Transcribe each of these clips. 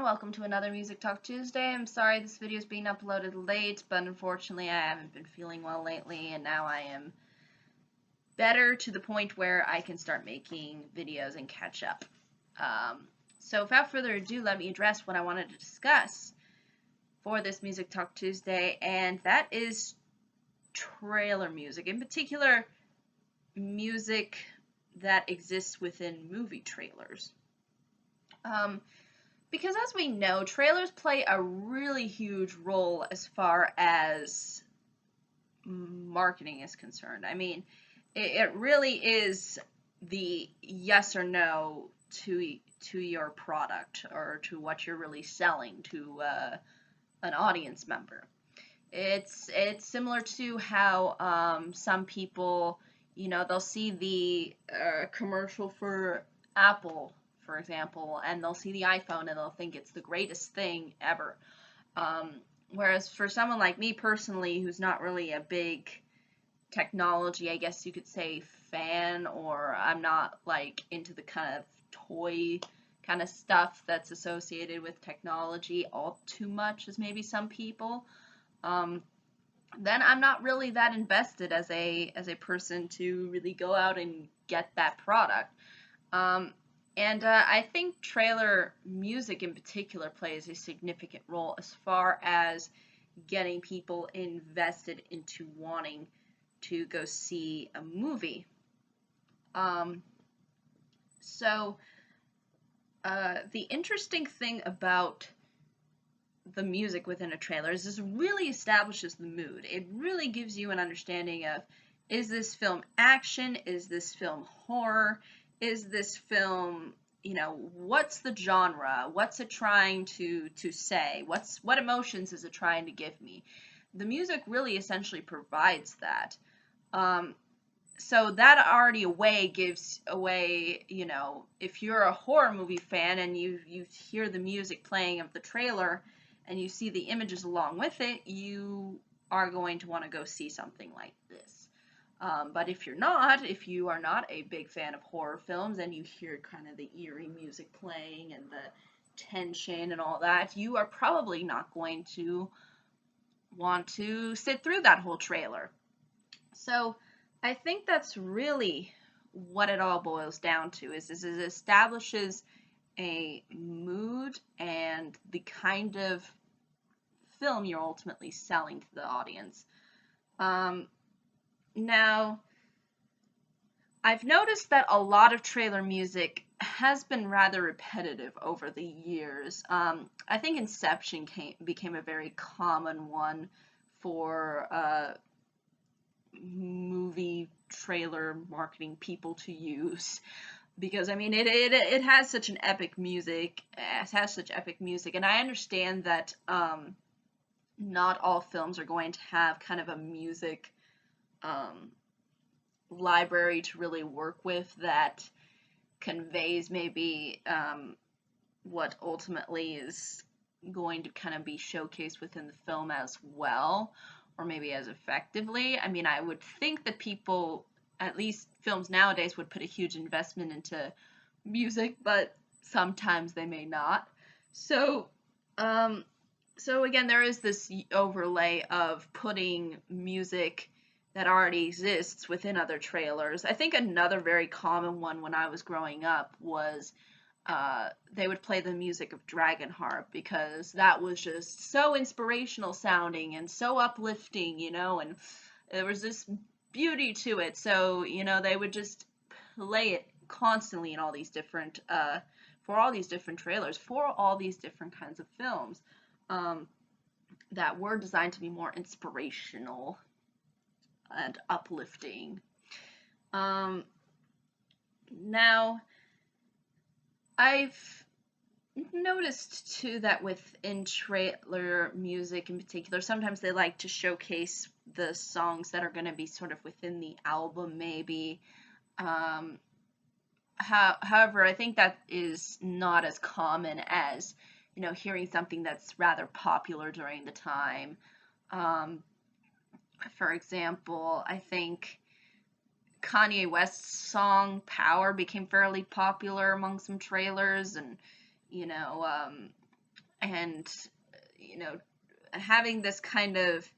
Welcome to another Music Talk Tuesday. I'm sorry this video is being uploaded late, but unfortunately I haven't been feeling well lately, and now I am better to the point where I can start making videos and catch up. So without further ado, let me address what I wanted to discuss for this Music Talk Tuesday, and that is trailer music. In particular, music that exists within movie trailers. Because as we know, trailers play a really huge role as far as marketing is concerned. I mean, it really is the yes or no to your product or to what you're really selling to an audience member. It's similar to how some people, they'll see the commercial for Apple, for example, and they'll see the iPhone and they'll think it's the greatest thing ever. Whereas for someone like me personally, who's not really a big technology, I guess you could say, fan, or I'm not like into the kind of toy kind of stuff that's associated with technology all too much as maybe some people, then I'm not really that invested as a person to really go out and get that product. I think trailer music in particular plays a significant role as far as getting people invested into wanting to go see a movie. So the interesting thing about the music within a trailer is this really establishes the mood. It really gives you an understanding of, is this film action? Is this film horror? Is this film, what's the genre? What's it trying to say? What emotions is it trying to give me? The music really essentially provides that. So that already gives away, if you're a horror movie fan and you hear the music playing of the trailer and you see the images along with it, you are going to want to go see something like this. But if you are not a big fan of horror films and you hear kind of the eerie music playing and the tension and all that, you are probably not going to want to sit through that whole trailer. So I think that's really what it all boils down to, is it establishes a mood and the kind of film you're ultimately selling to the audience. Now, I've noticed that a lot of trailer music has been rather repetitive over the years. I think Inception became a very common one for movie trailer marketing people to use, because I mean it has such an epic music. It has such epic music, and I understand that not all films are going to have kind of a music library to really work with that conveys maybe what ultimately is going to kind of be showcased within the film as well, or maybe as effectively. I mean, I would think that people, at least films nowadays, would put a huge investment into music, but sometimes they may not. So, so again, there is this overlay of putting music that already exists within other trailers. I think another very common one when I was growing up was they would play the music of Dragonheart, because that was just so inspirational sounding and so uplifting, and there was this beauty to it. So, they would just play it constantly in all these different, for all these different trailers, for all these different kinds of films that were designed to be more inspirational and uplifting. Now, I've noticed too that within trailer music in particular, sometimes they like to showcase the songs that are going to be sort of within the album, maybe. However, I think that is not as common as, hearing something that's rather popular during the time. For example, I think Kanye West's song Power became fairly popular among some trailers, and and you know, having this kind of,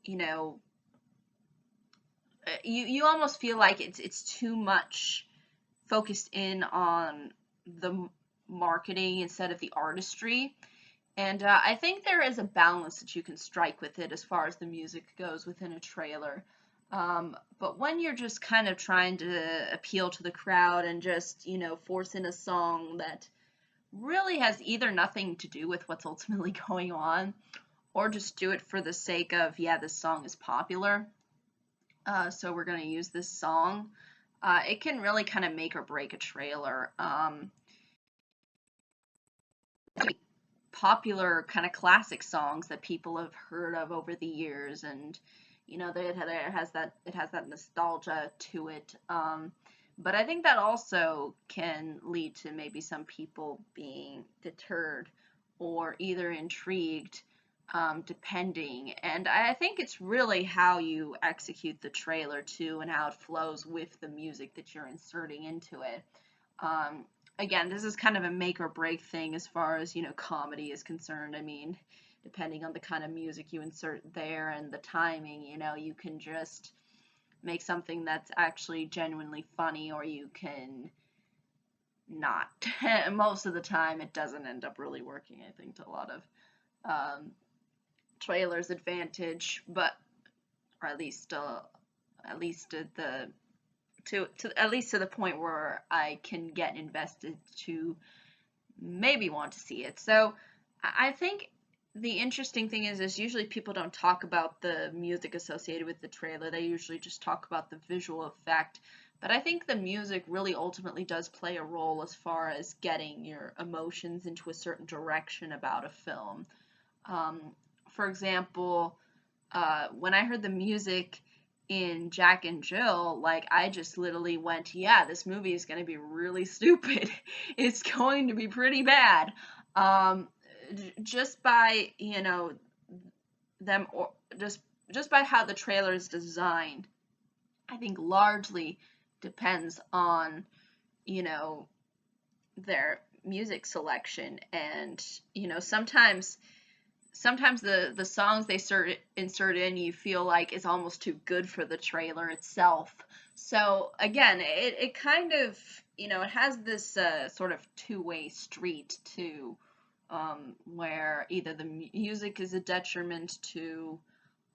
you know, you almost feel like it's too much focused in on the marketing instead of the artistry. And I think there is a balance that you can strike with it as far as the music goes within a trailer. But when you're just kind of trying to appeal to the crowd and just, you know, force in a song that really has either nothing to do with what's ultimately going on, or just do it for the sake of, yeah, this song is popular, so we're going to use this song, it can really kind of make or break a trailer. Popular kind of classic songs that people have heard of over the years, and you know, it has that nostalgia to it. But I think that also can lead to maybe some people being deterred or either intrigued, depending. And I think it's really how you execute the trailer too, and how it flows with the music that you're inserting into it. Um, Again, this is kind of a make or break thing as far as, you know, comedy is concerned. I mean, depending on the kind of music you insert there and the timing, you know, you can just make something that's actually genuinely funny, or you can not. Most of the time, it doesn't end up really working, I think, to a lot of um, trailers' advantage, but or at least at the to at least to the point where I can get invested to maybe want to see it. So I think the interesting thing is usually people don't talk about the music associated with the trailer. They usually just talk about the visual effect. But I think the music really ultimately does play a role as far as getting your emotions into a certain direction about a film. Um, for example, when I heard the music in Jack and Jill, like I just literally went, yeah, this movie is going to be really stupid. It's going to be pretty bad. Um, just by, you know, them or just by how the trailer is designed, I think largely depends on, you know, their music selection. And you know, sometimes the songs they insert in, you feel like is almost too good for the trailer itself. So again, it kind of, you know, it has this sort of two-way street to, where either the music is a detriment to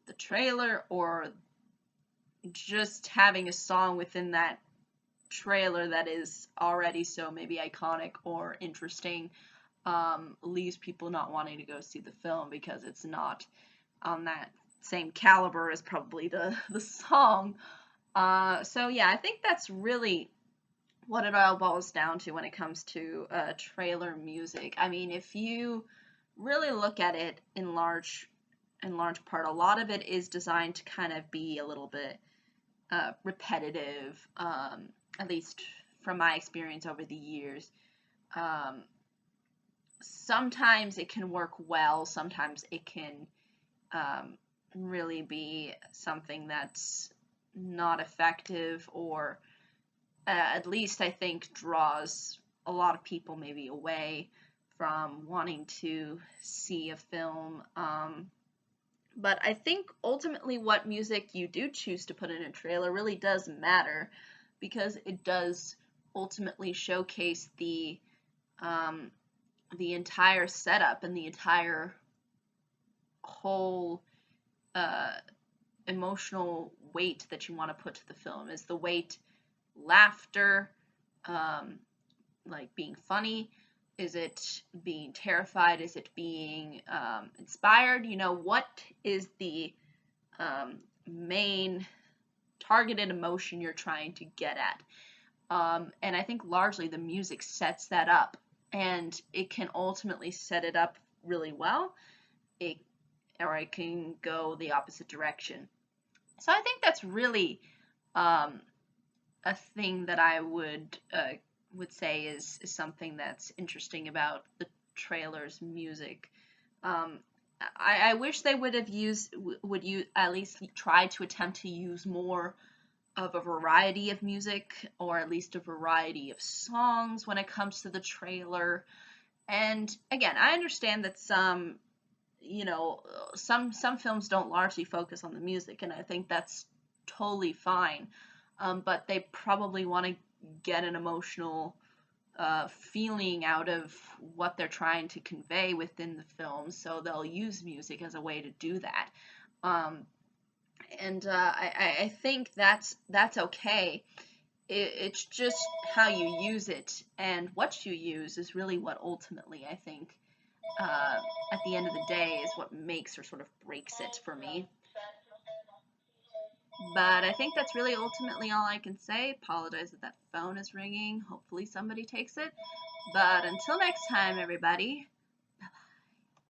the trailer, or just having a song within that trailer that is already so maybe iconic or interesting, leaves people not wanting to go see the film because it's not on that same caliber as probably the song. So yeah, I think that's really what it all boils down to when it comes to trailer music. I mean, if you really look at it in large part, a lot of it is designed to kind of be a little bit repetitive, at least from my experience over the years. Um, Sometimes it can work well, sometimes it can um, really be something that's not effective, or at least I think draws a lot of people maybe away from wanting to see a film. But I think ultimately what music you do choose to put in a trailer really does matter, because it does ultimately showcase um, the entire setup and the entire whole uh, emotional weight that you want to put to the film. Is the weight laughter, um, like being funny? Is it being terrified? Is it being inspired? You know, what is the main targeted emotion you're trying to get at? And I think largely the music sets that up, and it can ultimately set it up really well. It or it can go the opposite direction. So I think that's really um, a thing that I would say is something that's interesting about the trailer's music. Um, I wish they would have would you at least try to attempt to use more of a variety of music, or at least a variety of songs when it comes to the trailer. And again, I understand that some, some films don't largely focus on the music, and I think that's totally fine. But they probably want to get an emotional feeling out of what they're trying to convey within the film, so they'll use music as a way to do that. Um, and I think that's okay. It's just how you use it and what you use is really what ultimately I think at the end of the day is what makes or sort of breaks it for me. But I think that's really ultimately all I can say. Apologize that that phone is ringing. Hopefully somebody takes it. But until next time, everybody,